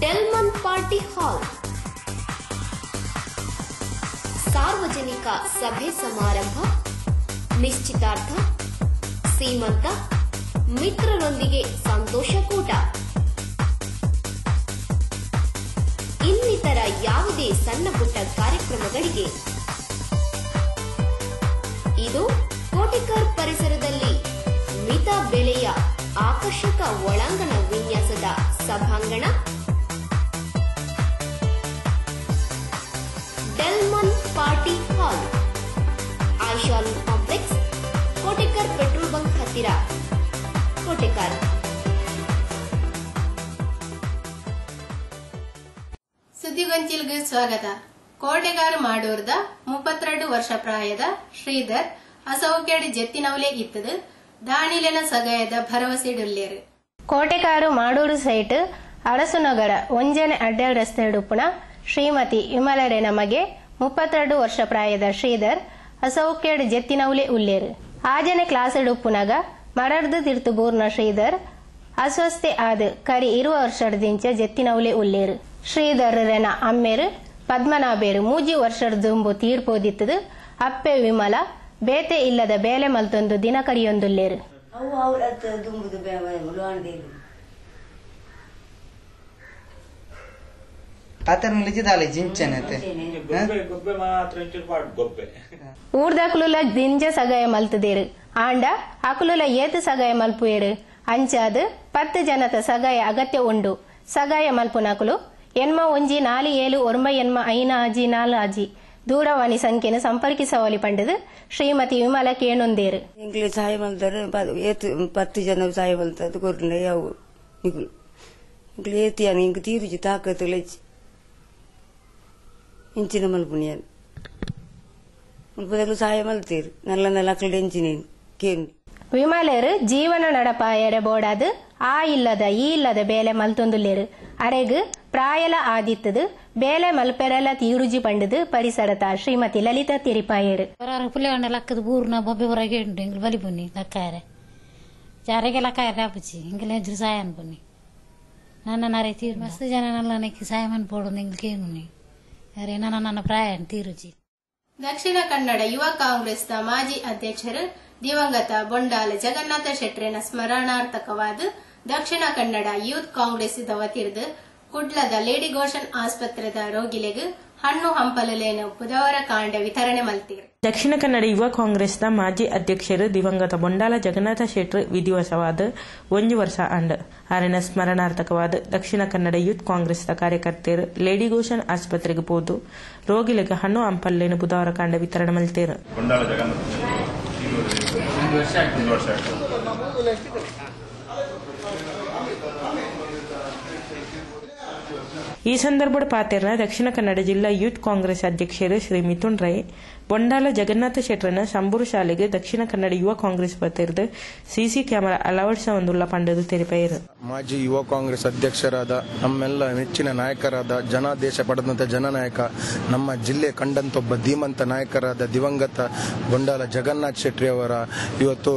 ಡೆಲ್ಮನ್ ಪಾರ್ಟಿ ಹಾಲ್ ಸಾರ್ವಜನಿಕ ಸಭೆ ಸಮಾರಂಭ, ನಿಶ್ಚಿತಾರ್ಥ, ಸೀಮಂತ, ಮಿತ್ರರೊಂದಿಗೆ ಸಂತೋಷಕೂಟ, ಇನ್ನಿತರ ಯಾವುದೇ ಸಣ್ಣ ಪುಟ್ಟ ಕಾರ್ಯಕ್ರಮಗಳಿಗೆ ಇದು ಕೋಟೆಕರ್ ಪರಿಸರದಲ್ಲಿ ಮಿತ ಬೆಲೆಯ ಆಕರ್ಷಕ ಒಳಾಂಗಣ ವಿನ್ಯಾಸದ ಸಭಾಂಗಣ. ಡೆಲ್ಮನ್ party hall, Aishal complex, Kotekar petrol bunk ಹತ್ತಿರ, ಕೋಟೆಕರ್. ಸುದ್ದಿಗೊಂಚಿಲ್ಗೆ ಸ್ವಾಗತ. ಕೋಟೆಗಾರ ಮಾಡೂರ್ದ 32 ವರ್ಷ ಪ್ರಾಯದ ಶ್ರೀಧರ್ ಅಸೌಖ್ಯಡ್ ಜೆತ್ತಿನವಲೆ ಇತ್ತದು ದಾಣಿಲೆನ ಸಗಾಯದ ಭರವಸೆಡುಲ್ಲೇರು. ಕೋಟೆಕಾರು ಮಾಡೂರು ಸೈಟ್ ಅರಸುನಗರ ಒಂಜನೆ ಅಡ್ಡಲ್ ರಸ್ತೆ ಉಡುಪುಣ ಶ್ರೀಮತಿ ವಿಮಲರೆ ನಮಗೆ 32 ವರ್ಷ ಪ್ರಾಯದ ಶ್ರೀಧರ್ ಅಸೌಖ್ಯಡ್ ಜೆತ್ತಿನವಲೆ ಉಲ್ಲೇರು. ಆಜನೆ ಕ್ಲಾಸ್ ಉಡುಪುನಗ ಮರರ್ದು ತಿರ್ತುಬೂರ್ನ ಶ್ರೀಧರ್ ಅಸ್ವಸ್ಥೆ ಆದ ಕರಿ 20 ವರ್ಷದಿಂದ ಜೆತ್ತಿನವಲೆ ಉಲ್ಲೇರು. ಶ್ರೀಧರನ ಅಮ್ಮೇರು ಪದ್ಮನಾಭೇರು 3 ವರ್ಷದ ದುಂಬು ತೀರ್ಪೋದಿತ್ತದು ಅಪ್ಪೆ ವಿಮಲ ಬೇತೆ ಇಲ್ಲದ ಬೇಲೆ ಮಲ್ತೊಂದು ದಿನ ಕರಿಯೊಂದುಲ್ಲೇರು. ಊರ್ದಕ್ಲುಲ ದಿಂಜ ಸಗಾಯ ಮಲ್ತದೇರು ಆಂಡ ಅಕುಲುಲ ಏತು ಸಗಾಯ ಮಲ್ಪುಯೇರು ಅಂಚಾದ 10 ಜನತ ಸಗಾಯ ಅಗತ್ಯ ಉಂಡು. ಸಗಾಯ ಮಲ್ಪುನಕುಲು ಎನ್ಮ ಒಂಜಿ 4795 ಆಜಿ 4 ಆಜಿ ದೂರವಾಣಿ ಸಂಖ್ಯೆನ ಸಂಪರ್ಕಿಸವಲಿ ಪಂಡದು ಶ್ರೀಮತಿ ವಿಮಲ ಕೇಣೊಂದೇರು. ಸಹಾಯ ಮಲ್ತಾರೆ 10 ಜನ ಸಹಾಯ ಮಲ್ತದು ಕೊರ್ಲೆ ಯಾವ ಏತಿಯಾನ ಇಂಕ ತೀರುಜಿ ತಾಕತ್ತುಲೆಚ್ಚಿ ಇಂಚಿನ ಮಲ್ಪುನಿಯನ್ ಮುಲ್ಪದಲು ಸಹಾಯ ಮಲ್ತೇರು ನಲ್ಲ ನಲ್ಲ ಅಕ್ಲಡೆ ಇಂಚಿನೇನು ಕೇನು. ವಿಮಲೇರು ಜೀವನ ನಡಪಾಯರ ಬೋಡಾದು ಆ ಇಲ್ಲದ ಈ ಇಲ್ಲದ ಬೇಲೆ ಮಲ್ತೊಂದುಲ್ಲೇರು. ಅರೆಗು ಪ್ರಾಯಲ ಆದಿತ್ತದು ಬೇಲೆ ಮಲ್ಪೆರಲ ತೀರುಜಿ ಪಂಡದು ಪರಿಸರತ ಶ್ರೀಮತಿ ಲಲಿತಾ ತಿರಿಪಾಯರು. ಪುಲೆಗೊಂಡ ಲಕ್ಕದ ಬೂರ್ನ ಬೊಬ್ಬೆ ಹೊರಗೆ ಉಂಟು ಇಂಗ್ಲು ಬಲಿ ಬನ್ನಿ ಲಕ್ಕಾರೆ ಜಾರೆಗೆ ಲಕ್ಕಾರೆ ರಾಪುಚಿ ಇಂಗ್ಲ ಎಜ್ರು ಸಾಯ ಅನ್ಪೊನ್ನಿ ನನ್ನ ನರೆ ತೀರು ಮಸ್ತ್ ಜನ ನಲ್ಲ ನೆಕ್ಕಿ ಸಾಯ ಮನ್ಪೋಡು ಇಂಗ್ಲಿಕೇನು ಅರೆ ನನ್ನ ಪ್ರಾಯ ತೀರುಜಿ. ದಕ್ಷಿಣ ಕನ್ನಡ ಯುವ ಕಾಂಗ್ರೆಸ್ನ ಮಾಜಿ ಅಧ್ಯಕ್ಷರು ದಿವಂಗತ ಬೊಂಡಾಲ ಜಗನ್ನಾಥ ಶೆಟ್ರೇನ ಸ್ಮರಣಾರ್ಥಕವಾದ ದಕ್ಷಿಣ ಕನ್ನಡ ಯೂತ್ ಕಾಂಗ್ರೆಸ್ ವತಿರ್ದು ಕುಡ್ಲದ ಲೇಡಿ ಗೋಷನ್ ಆಸ್ಪತ್ರೆದ ರೋಗಿಲೆಗ್ ಹಣ್ಣು ಹಂಪಲಲೇನು ಬುಧವಾರ ಕಾಂಡ ವಿತರಣೆ ಮಲ್ತೀರು. ದಕ್ಷಿಣ ಕನ್ನಡ ಯುವ ಕಾಂಗ್ರೆಸ್ನ ಮಾಜಿ ಅಧ್ಯಕ್ಷರು ದಿವಂಗತ ಬೊಂಡಾಲ ಜಗನ್ನಾಥ ಶೆಟ್ರ್ ವಿಧಿವಶವಾದ 1 ವರ್ಷ ಅಂಡ್ ಅರೆನ ಸ್ಮರಣಾರ್ಥಕವಾದ ದಕ್ಷಿಣ ಕನ್ನಡ ಯೂತ್ ಕಾಂಗ್ರೆಸ್ನ ಕಾರ್ಯಕರ್ತರು ಲೇಡಿ ಗೋಷನ್ ಆಸ್ಪತ್ರೆಗೆ ಹೋದು ರೋಗಿಲೆಗ್ ಹಣ್ಣು ಹಂಪಲ್ಲೇನು ಬುಧವಾರ ಕಾಂಡ ವಿತರಣೆ ಮಲ್ತೀರು. ಈ ಸಂದರ್ಭದ ಪಾತೆರ್ನ ದಕ್ಷಿಣ ಕನ್ನಡ ಜಿಲ್ಲಾ ಯೂತ್ ಕಾಂಗ್ರೆಸ್ ಅಧ್ಯಕ್ಷರು ಶ್ರೀ ಮಿಥುನ್ ರೈ ಬೊಂಡಾಲ ಜಗನ್ನಾಥ ಶೆಟ್ರನ ಸಂಬೂರು ಶಾಲೆಗೆ ದಕ್ಷಿಣ ಕನ್ನಡ ಯುವ ಕಾಂಗ್ರೆಸ್ ಪಾತೆರ್ದು ಸಿಸಿ ಕ್ಯಾಮೆರಾ ಅಳವಡಿಸುವಂದುಳ್ಳ ಪಂಡದು ತೆರೆಪೇರು. ಮಾಜಿ ಯುವ ಕಾಂಗ್ರೆಸ್ ಅಧ್ಯಕ್ಷರಾದ ನಮ್ಮೆಲ್ಲ ನೆಚ್ಚಿನ ನಾಯಕರಾದ ಜನಾದೇಶ ಪಡೆದಂತ ಜನನಾಯಕ ನಮ್ಮ ಜಿಲ್ಲೆ ಕಂಡಂತೊಬ್ಬ ಧೀಮಂತ ನಾಯಕರಾದ ದಿವಂಗತ ಬೊಂಡಾಲ ಜಗನ್ನಾಥ ಶೆಟ್ಟಿ ಅವರ ಇವತ್ತು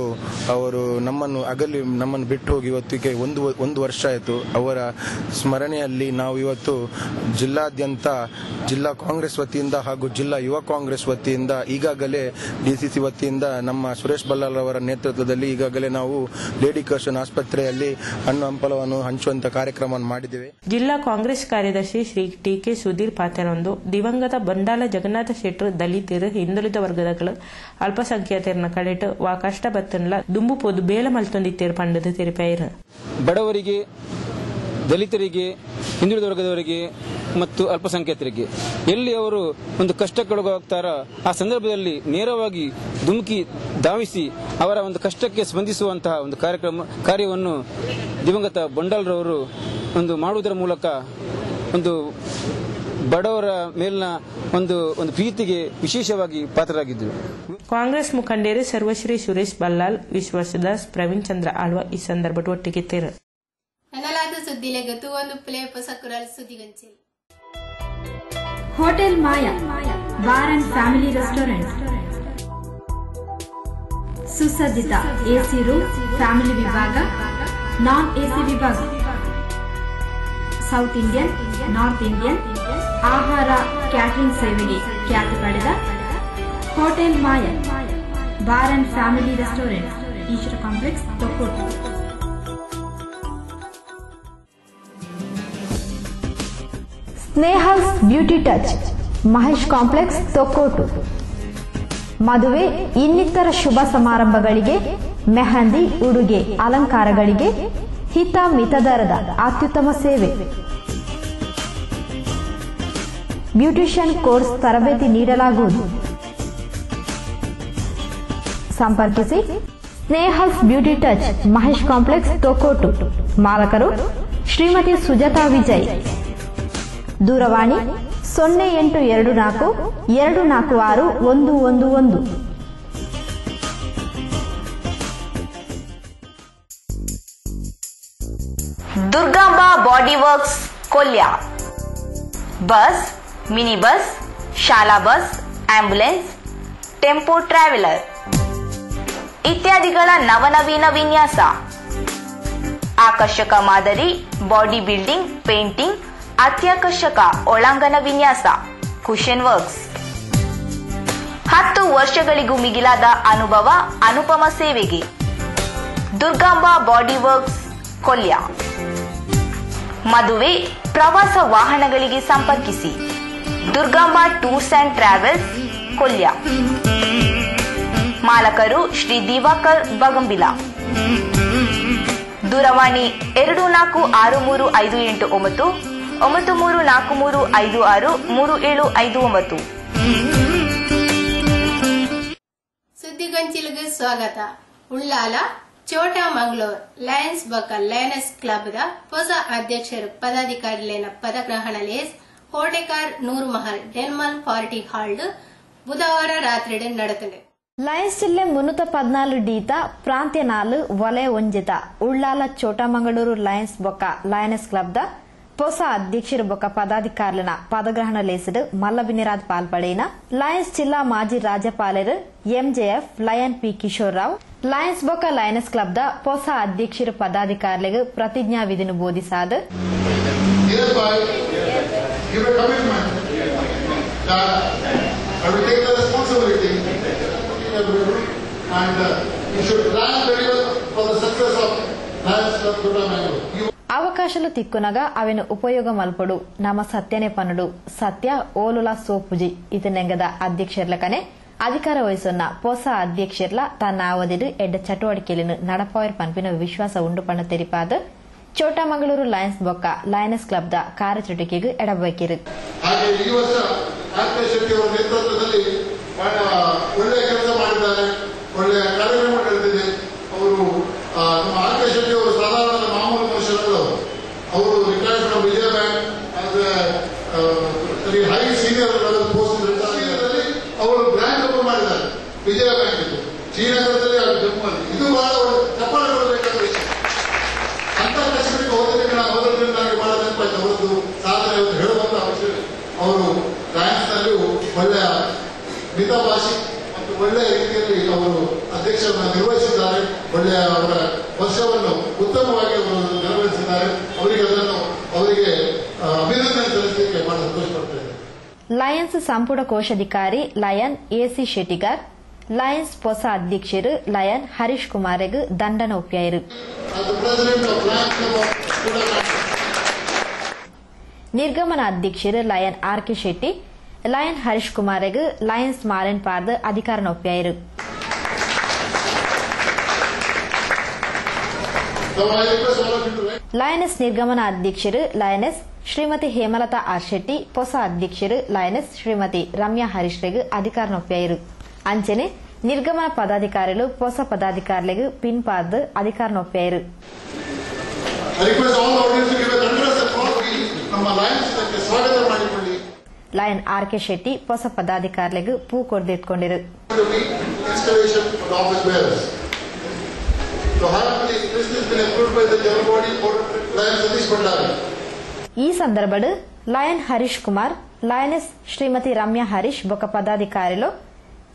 ಅವರು ನಮ್ಮನ್ನು ಬಿಟ್ಟು ಹೋಗಿ ಇವತ್ತಿಗೆ ಒಂದು ವರ್ಷ ಆಯಿತು. ಅವರ ಸ್ಮರಣೆಯಲ್ಲಿ ನಾವು ಇವತ್ತು ಜಿಲ್ಲಾದ್ಯಂತ ಜಿಲ್ಲಾ ಕಾಂಗ್ರೆಸ್ ವತಿಯಿಂದ ಹಾಗೂ ಜಿಲ್ಲಾ ಯುವ ಕಾಂಗ್ರೆಸ್ ವತಿಯಿಂದ ಈಗಾಗಲೇ ಡಿಸಿಸಿ ವತಿಯಿಂದ ನಮ್ಮ ಸುರೇಶ್ ಬಲ್ಲಾಳ್ ಅವರ ನೇತೃತ್ವದಲ್ಲಿ ಈಗಾಗಲೇ ನಾವು ಲೇಡಿ ಕರ್ಷನ್ ಆಸ್ಪತ್ರೆಯಲ್ಲಿ ಹಣ್ಣು ಹಂಪಲವನ್ನು ಹಂಚುವಂತ ಕಾರ್ಯಕ್ರಮವನ್ನು ಮಾಡಿದ್ದೇವೆ. ಜಿಲ್ಲಾ ಕಾಂಗ್ರೆಸ್ ಕಾರ್ಯದರ್ಶಿ ಶ್ರೀ ಟಿ.ಕೆ. ಸುಧೀರ್ ಪಾತೆರೊಂದು ದಿವಂಗತ ಬಂಡಾಲ ಜಗನ್ನಾಥ ಶೆಟ್ರು ದಲಿತರು ಹಿಂದುಳಿದ ವರ್ಗದಗಳು ಅಲ್ಪಸಂಖ್ಯಾತರನ್ನ ಕಡೆಟ್ಟು ವಾ ಕಷ್ಟ ಬತ್ತನ್ಲ ದುಂಬು ಪೋದು ಬೇಲ ಮಲ್ತೊಂದಿತ್ತೇರು ಪಂಡದು ತೆರೆಪೇರು. ಬಡವರಿಗೆ, ದಲಿತರಿಗೆ, ಹಿಂದುಳಿದ ವರ್ಗದವರಿಗೆ ಮತ್ತು ಅಲ್ಪಸಂಖ್ಯಾತರಿಗೆ ಎಲ್ಲಿ ಅವರು ಒಂದು ಕಷ್ಟಕ್ಕೊಳಗಾಗ್ತಾರ ಆ ಸಂದರ್ಭದಲ್ಲಿ ನೇರವಾಗಿ ಧುಮುಕಿ ಧಾವಿಸಿ ಅವರ ಒಂದು ಕಷ್ಟಕ್ಕೆ ಸ್ಪಂದಿಸುವಂತಹ ಒಂದು ಕಾರ್ಯವನ್ನು ದಿವಂಗತ ಬಂಡಾಲ್ರವರು ಒಂದು ಮಾಡುವುದರ ಮೂಲಕ ಒಂದು ಬಡವರ ಮೇಲಿನ ಒಂದು ಪ್ರೀತಿಗೆ ವಿಶೇಷವಾಗಿ ಪಾತ್ರರಾಗಿದ್ದರು. ಕಾಂಗ್ರೆಸ್ ಮುಖಂಡರು ಸರ್ವಶ್ರೀ ಸುರೇಶ್ ಬಲ್ಲಾಳ್, ವಿಶ್ವಾಸದಾಸ್, ಪ್ರವೀಣ್ ಚಂದ್ರ ಆಳ್ವ ಈ ಸಂದರ್ಭದ ಒಟ್ಟಿಗಿತ್ತೇರು. ನನಲಾದ ಸುದ್ದಿಲೆಗತ್ತು ಒಂದು ಪ್ಲೇ ಪೊಸಕುರಲ್ ಸುದ್ದಿಗಂಚಿಲ್. Hotel Maya bar and family restaurant ಸುಸಜ್ಜಿತ ಎಸಿ ರೂಮ್, ಫ್ಯಾಮಿಲಿ ವಿಭಾಗ, ನಾನ್ ಎಸಿ ವಿಭಾಗ, ಸೌತ್ ಇಂಡಿಯನ್, ನಾರ್ತ್ ಇಂಡಿಯನ್ ಆಹಾರ ಕ್ಯಾಟರಿಂಗ್ ಸೇವೆಗೆ ಖ್ಯಾತಿ ಪಡೆದ hotel Maya bar and family restaurant, Eshwara complex, Thokkottu. Snehal's beauty touch, Mahesh complex, Thokkottu. ಮದುವೆ ಇನ್ನಿತರ ಶುಭ ಸಮಾರಂಭಗಳಿಗೆ ಮೆಹಂದಿ, ಉಡುಗೆ, ಅಲಂಕಾರಗಳಿಗೆ ಹಿತ ಮಿತದರದ ಅತ್ಯುತ್ತಮ ಸೇವೆ. ಬ್ಯೂಟಿಷಿಯನ್ ಕೋರ್ಸ್ ತರಬೇತಿ ನೀಡಲಾಗುವುದು. ಸಂಪರ್ಕಿಸಿ Snehal's beauty touch, Mahesh complex, Thokkottu. ಮಾಲಕರು ಶ್ರೀಮತಿ ಸುಜಾತಾ ವಿಜಯ್. ದೂರವಾಣಿ 0824 246 111. Durgamba body works Kolya. Bus, mini bus, ಶಾಲಾ ಬಸ್, ಆಂಬ್ಯುಲೆನ್ಸ್, ಟೆಂಪೋ ಟ್ರಾವೆಲರ್ ಇತ್ಯಾದಿಗಳ ನವನವೀನ ವಿನ್ಯಾಸ. ಆಕರ್ಷಕ ಮಾದರಿ ಬಾಡಿ ಬಿಲ್ಡಿಂಗ್, ಪೇಂಟಿಂಗ್, ಅತ್ಯಾಕರ್ಷಕ ಒಳಾಂಗಣ ವಿನ್ಯಾಸ, ಕುಶನ್ ವರ್ಕ್ಸ್. 10 ವರ್ಷಗಳಿಗೂ ಮಿಗಿಲಾದ ಅನುಭವ, ಅನುಪಮ ಸೇವೆಗೆ ದುರ್ಗಾಂಬಾ ಬಾಡಿ ವರ್ಕ್ಸ್ ಕೊಲ್ಯ. ಮದುವೆ, ಪ್ರವಾಸ ವಾಹನಗಳಿಗೆ ಸಂಪರ್ಕಿಸಿ Durgamba tours and travels, Kolya. ಮಾಲಕರು ಶ್ರೀ ದಿವಾಕರ್ ಬಗಂಬಿಲ. ದೂರವಾಣಿ 246358 9343563759. ಸುದ್ದಿಗಂಚಿಲ್ಗೆ ಸ್ವಾಗತ. ಉಳ್ಳಾಲ ಚೋಟಾ ಮಂಗಳೂರು ಲಯನ್ಸ್ ಬೊಕ್ಕ ಲಯನಸ್ ಕ್ಲಬ್ದ ಹೊಸ ಅಧ್ಯಕ್ಷರು ಪದಾಧಿಕಾರಿಗಳ ಪದಗ್ರಹಣ ಲೇಸ್ ಕೋಟೆಕಾರ್ ನೂರ್ ಮಹಲ್ ಡೆನ್ಮಾನ್ ಪಾರ್ಟಿ ಹಾಲ್ಡ್ ಬುಧವಾರ ರಾತ್ರಿ ನಡೆದಿದೆ. ಲಯನ್ಸ್ ಜಿಲ್ಲೆ 314 ಡೀತ ಪ್ರಾಂತ್ಯ 4 ವಲಯ ಒಂಜಿತ ಉಳ್ಳಾಲ ಚೋಟಮಂಗಳೂರು ಲಯನ್ಸ್ ಬೊಕ್ಕ ಲಯನಸ್ ಕ್ಲಬ್ದ ಹೊಸ ಅಧ್ಯಕ್ಷರು ಬೊಕ್ಕ ಪದಾಧಿಕಾರಿಗಳ ಪದಗ್ರಹಣ ಲೇಸಿಡ್ ಮಲ್ಲಬಿನಿರಾದ್ ಪಾಲ್ಪಡೇನ ಲಯನ್ಸ್ ಜಿಲ್ಲಾ ಮಾಜಿ ರಾಜ್ಯಪಾಲರು MJF Lion P Kishore Rao Lions ಬೊಕ್ಕ ಲಯನಸ್ ಕ್ಲಬ್ದ ಹೊಸ ಅಧ್ಯಕ್ಷರು ಪದಾಧಿಕಾರಿಗಳಿಗೆ ಪ್ರತಿಜ್ಞಾ ವಿಧಿನು ಬೋಧಿಸಾದ. అవకాశాలు తిక్కునగా అవిను ఉపయోగ మల్పడు నమ సత్యనే పనుడు సత్య ఓలుల సోపుజి ఇతనెంగద అధ్యక్షర్లకనే అధికార వహిಸುన్న ಹೊಸ ಅಧ್ಯಕ್ಷರ್ಲ ತನ್ನ ಅವಧಿಡು ಎಡ್ಡ ಚಟುವಟಿಕೆಯನ್ನು ನಡಪಾಯರ್ ಪನ್ಪಿನ ವಿಶ್ವಾಸ ಉಂಡು ಪಣ್ಣ ತೆರಿಪಾದ ಚೋಟಮಂಗಳೂರು ಲಯನ್ಸ್ ಬೊಕ್ಕ ಲಯನಸ್ ಕ್ಲಬ್ದ ಕಾರ್ಯಚಟುವಟಿಕೆಗೆ ಎಡಬೇಕಿರು. ಹಾಗೆ ಈ ವರ್ಷ ಆರ್ಕೆ ಶೆಟ್ಟಿ ಅವರ ನೇತೃತ್ವದಲ್ಲಿ ಒಳ್ಳೆಯ ಕೆಲಸ ಮಾಡಿದ್ದಾರೆ, ಒಳ್ಳೆಯ ಕಾರ್ಯಕ್ರಮ ನಡೆದಿದೆ. ಅವರು ನಮ್ಮ ಆರ್ಕೆ ಶೆಟ್ಟಿ ಅವರು ಸಾಧಾರಣ ಮಾಮೂಲು ಮನುಷ್ಯರಲ್ಲ. ಅವರು ರಿಟೈರ್ಡ್ ಫ್ರಮ್ ವಿಜಯ ಬ್ಯಾಂಕ್ ಅವರು ಲಯನ್ಸ್ನಲ್ಲೂ ಒಳ್ಳೆಯ ಮಿತಭಾಷಿ ಮತ್ತು ಒಳ್ಳೆಯ ರೀತಿಯಲ್ಲಿ ಅವರು ಅಧ್ಯಕ್ಷರನ್ನು ನಿರ್ವಹಿಸಿದ್ದಾರೆ. ಒಳ್ಳೆಯ ಅವರ ವರ್ಷವನ್ನು ಉತ್ತಮವಾಗಿ ಅವರು ನಿರ್ವಹಿಸಿದ್ದಾರೆ. ಅವರಿಗೆ ಅಭಿನಂದನೆ ಸಲ್ಲಿಸಲಿಕ್ಕೆ ಬಹಳ ಸಂತೋಷ ಪಡ್ತೇನೆ. ಲಯನ್ಸ್ ಸಂಪುಟ ಕೋಶಾಧಿಕಾರಿ ಲಯನ್ ಎಸಿ ಶೆಟ್ಟಿಗಾರ್, ಲಯನ್ಸ್ ಹೊಸ ಅಧ್ಯಕ್ಷರು ಲಯನ್ ಹರೀಶ್ ಕುಮಾರ್ಗೆ ದಂಡನೆ ಒಪ್ಪಿಯಾರು. ನಿರ್ಗಮನ ಅಧ್ಯಕ್ಷರು Lion R K. Shetty, Lion Harish ಕುಮಾರ್ಗೆ ಲಯನ್ಸ್ ಮಾಲನ್ ಪಾರ್ದ ಅಧಿಕಾರ ಒಪ್ಪಿಯಾರು. ಲಯನೆಸ್ ನಿರ್ಗಮನ ಅಧ್ಯಕ್ಷರು ಲಯನೆಸ್ ಶ್ರೀಮತಿ ಹೇಮಲತಾ ಆರ್ ಶೆಟ್ಟಿ, ಹೊಸ ಅಧ್ಯಕ್ಷರು ಲಯನೆಸ್ ಶ್ರೀಮತಿ ರಮ್ಯಾ ಹರೀಶ್ರಿಗೆ ಅಧಿಕಾರ ಒಪ್ಪಿಯಾರು. ಅಂಚನೆ ನಿರ್ಗಮನ ಪದಾಧಿಕಾರಿಗಳು ಹೊಸ ಪದಾಧಿಕಾರಿಗಳಿಗೆ ಪಿನ್ ಪಾರ್ದ ಅಧಿಕಾರ ಒಪ್ಪಿಯಾರು. Lion R K. ಶೆಟ್ಟಿ ಹೊಸ ಪದಾಧಿಕಾರಿಗಳಿಗೆ ಪೂ ಕೊಡ್ದಿಟ್ಕೊಂಡಿರು. ಈ ಸಂದರ್ಭಡ್ ಲಯನ್ ಹರೀಶ್ ಕುಮಾರ್, ಲಯನೆಸ್ ಶ್ರೀಮತಿ ರಮ್ಯಾ ಹರೀಶ್ ಬೊಕ ಪದಾಧಿಕಾರಿಲು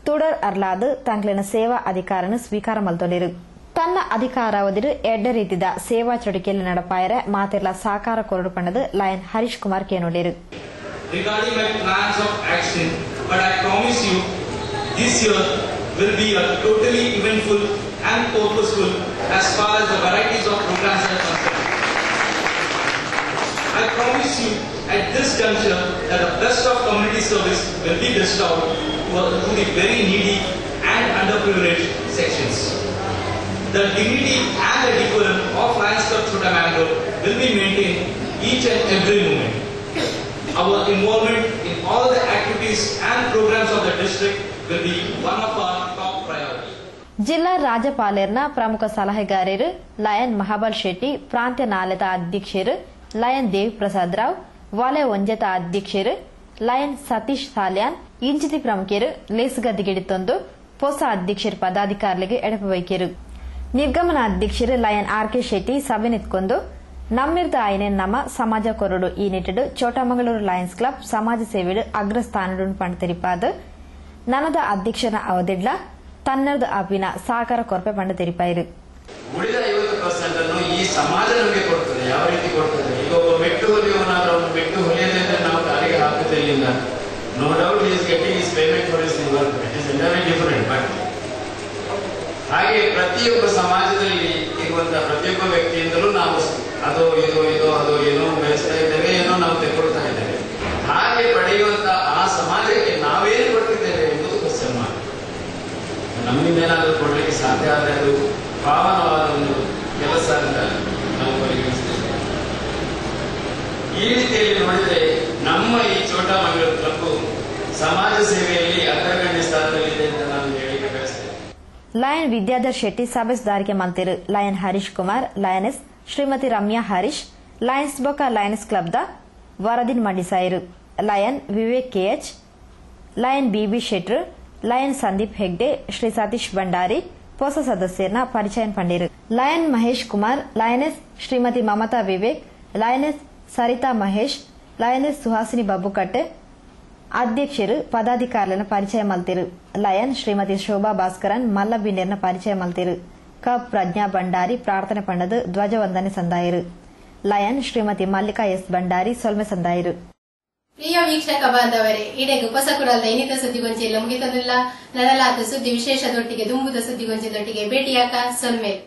ತುಡರ್ ಅರ್ಲಾದ್ ತಂಗ್ಲಿನ ಸೇವಾ ಅಧಿಕಾರನ ಸ್ವೀಕಾರ ಮಲ್ತೊಂಡಿರು. ತನ್ನ ಅಧಿಕಾರಾವಧಿರು ಎಡ್ಡ ರೀತಿದ ಸೇವಾ ಚಟುವಟಿಕೆಯಲ್ಲಿ ನಡಪಾಯರ ಮಾತೆಲ್ಲ ಸಾಕಾರ ಕೊರಡು ಪಣ್ಣದು ಲಯನ್ ಹರೀಶ್ ಕುಮಾರ್ ಕೇನೊಂಡಿರು. Regarding my plans of action, but I promise you, this year will be a totally eventful and purposeful as far as the varieties of programs are concerned. I promise you at this juncture that the best of community service will be dished out to the very needy and underprivileged sections. The dignity and the decorum of Lions Club Chota Mangalore will be maintained each and every moment. Our involvement in all the activities and programs of the district will be one of our top priorities. ಜಿಲ್ಲಾ ರಾಜ್ಯಪಾಲರ್ನ ಪ್ರಮುಖ ಸಲಹೆಗಾರರು lion Mahabal Shetty, ಪ್ರಾಂತ್ಯ ನಾಲೆದ ಅಧ್ಯಕ್ಷರು lion Dev Prasad Rao, ವಲಯ ಒಂಜತ ಅಧ್ಯಕ್ಷರು lion Satish Salian, ಇಂಚಿತಿ ಪ್ರಮುಖರು ಲೇಸುಗದ್ದಿಗಿಡಿತೊಂದು ಹೊಸ ಅಧ್ಯಕ್ಷರ ಪದಾಧಿಕಾರಿಗೆ ಎಡಪವೈಕ್ಯರು. ನಿರ್ಗಮನ ಅಧ್ಯಕ್ಷರು ಲಯನ್ ಆರ್.ಕೆ. ಶೆಟ್ಟಿ ಸಭೆ ನಿಂತ್ಕೊಂಡು ನಮ್ಮಿರ್ದ ಆಯ್ನೆ ನಮ್ಮ ಸಮಾಜ ಕೊರಡು ಈ ನಿಟ್ಟಿಡು ಚೋಟಮಂಗಳೂರು ಲಯನ್ಸ್ ಕ್ಲಬ್ ಸಮಾಜ ಸೇವೆಡು ಅಗ್ರಸ್ಥಾನಡು ಪಂಡ ನನದ ಅಧ್ಯಕ್ಷನ ಅವಧಿಡ್ಲ ತನ್ನದ ಅಪಿನ ಸಹಕಾರ ಕೊರಪೆ ಪಂಡ ತೆರಿಪಾಯಿರು. ಉಳಿದ 50% ಅನ್ನು ಈ ಸಮಾಜ ನಮಗೆ ಕೊಡ್ತದೆ. ಯಾವ ರೀತಿ ಕೊಡ್ತದೆ? ಈಗ ಒಬ್ಬ ಮೆಟ್ಟು ಹೊಲಿಯವನಾದ್ರೂ ಅವನು ಮೆಟ್ಟು ಹೊಲಿಯದಿದ್ರೆ ನಾವು ಕಾಲಿಗೆ ಹಾಕುತ್ತಿಲ್ಲ. No doubt is getting is payment for is work. It is entirely different. But ಹಾಗೆ ಪ್ರತಿಯೊಬ್ಬ ಸಮಾಜದಲ್ಲಿ ಇರುವಂತಹ ಪ್ರತಿಯೊಬ್ಬ ವ್ಯಕ್ತಿಯಿಂದಲೂ ನಾವು ಅದು ಇದು ಏನೋ ಬೆಳೆಸ್ತಾ ಇದ್ದೇವೆ, ಏನೋ ನಾವು ತೆಗೆದುಕೊಳ್ತಾ ಇದ್ದೇವೆ. ಹಾಗೆ ಪಡೆಯುವಂತಹ ಆ ಸಮಾಜಕ್ಕೆ ನಾವೇನು ಕೊಡ್ತಿದ್ದೇವೆ ಎಂಬುದು ಕ್ವಶನ್ ಮಾರ್ಕ್. ನಮ್ಮಿಂದ ಏನಾದರೂ ಕೊಡ್ಲಿಕ್ಕೆ ಸಾಧ್ಯ ಆದರೆ ಅದು ಪಾವನವಾದ ಒಂದು ಕೆಲಸ ಅಂತ ನಾವು ಪರಿಗಣಿಸ್ತೇವೆ. ಈ ರೀತಿಯಲ್ಲಿ ನೋಡಿದರೆ ನಮ್ಮ ಈ ಚೋಟಾ ಮಂಗಳೂರು ಕ್ಲಬ್ ಸಮಾಜ ಸೇವೆಯಲ್ಲಿ ಅಗ್ರಗಣ್ಯ ಸ್ಥಾನದಲ್ಲಿದೆ ಅಂತ ನಾನು ಹೇಳಿಕೆ ಬಯಸ್ತೇನೆ. ಲಯನ್ ವಿದ್ಯಾಧರ್ ಶೆಟ್ಟಿ ಸಭೆಸ್ದಾರಿಕೆ ಮಂತಿರು Lion Harish Kumar, Lioness Shrimati Ramya Harish, Lions ಬೊಕ ಲಯನ್ಸ್ ಕ್ಲಬ್ದ ವರದಿನ್ ಮಂಡಿಸಾಯಿರು. Lion Vivek K H, Lion B B ಶೆಟ್ರು, ಲಯನ್ ಸಂದೀಪ್ ಹೆಗ್ಡೆ, ಶ್ರೀ ಸತೀಶ್ ಭಂಡಾರಿ ಹೊಸ ಸದಸ್ಯರನ್ನ ಪರಿಚಯ ಪಂಡಿರು. Lion Mahesh Kumar, Lioness Shrimati Mamata Vivek, Lioness Sarita Mahesh, Lioness Suhasini Babbukatte ಅಧ್ಯಕ್ಷರು ಪದಾಧಿಕಾರಿಗಳನ್ನು ಪರಿಚಯ ಮಲ್ತಿರು. ಲಯನ್ ಶ್ರೀಮತಿ ಶೋಭಾ ಭಾಸ್ಕರನ್ ಮಲ್ಲಬಿಂಡೇರ್ನ ಪರಿಚಯ ಮಲ್ತಿರು. ಕಪ್ ಪ್ರಜ್ಞಾ ಭಂಡಾರಿ ಪ್ರಾರ್ಥನೆ ಪಂಡದು ಧ್ವಜವಂದನೆ ಸಂದಾಯಿರು. ಲಯನ್ ಶ್ರೀಮತಿ ಮಲ್ಲಿಕಾ ಎಸ್ ಭಂಡಾರಿ ಸೊಲ್ಮೆ ಸಂದಾಯಿರು. ಪ್ರಿಯ ವೀಕ್ಷಕ ಬಾಂಧವರೇ, ಇಡೆಗೆ ಹೊಸಕುರಲ್ದ ಇನ್ನಿತ ಸುದ್ದಿಗೊಂಚಿ ಎಲ್ಲ ಮುಗಿತದಿಲ್ಲ. ನಡಲಾದ ಸುದ್ದಿ ವಿಶೇಷದೊಟ್ಟಿಗೆ ದುಂಬುದ ಸುದ್ದಿಗೊಂಚದೊಟ್ಟಿಗೆ ಭೇಟಿಯಾಕ ಸೊಲ್ಮೇಲ್.